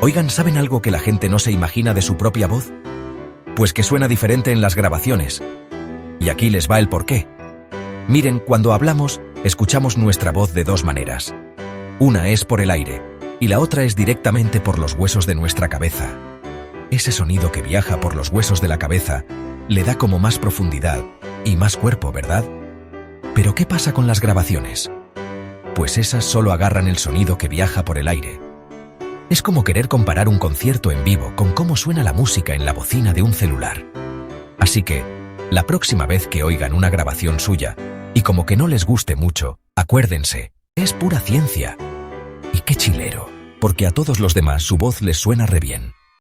Oigan, ¿saben algo que la gente no se imagina de su propia voz? Pues que suena diferente en las grabaciones. Y aquí les va el porqué. Miren, cuando hablamos, escuchamos nuestra voz de dos maneras. Una es por el aire, y la otra es directamente por los huesos de nuestra cabeza. Ese sonido que viaja por los huesos de la cabeza le da como más profundidad y más cuerpo, ¿verdad? ¿Pero qué pasa con las grabaciones? Pues esas solo agarran el sonido que viaja por el aire. Es como querer comparar un concierto en vivo con cómo suena la música en la bocina de un celular. Así que, la próxima vez que oigan una grabación suya, y como que no les guste mucho, acuérdense, es pura ciencia. Y qué chilero, porque a todos los demás su voz les suena re bien.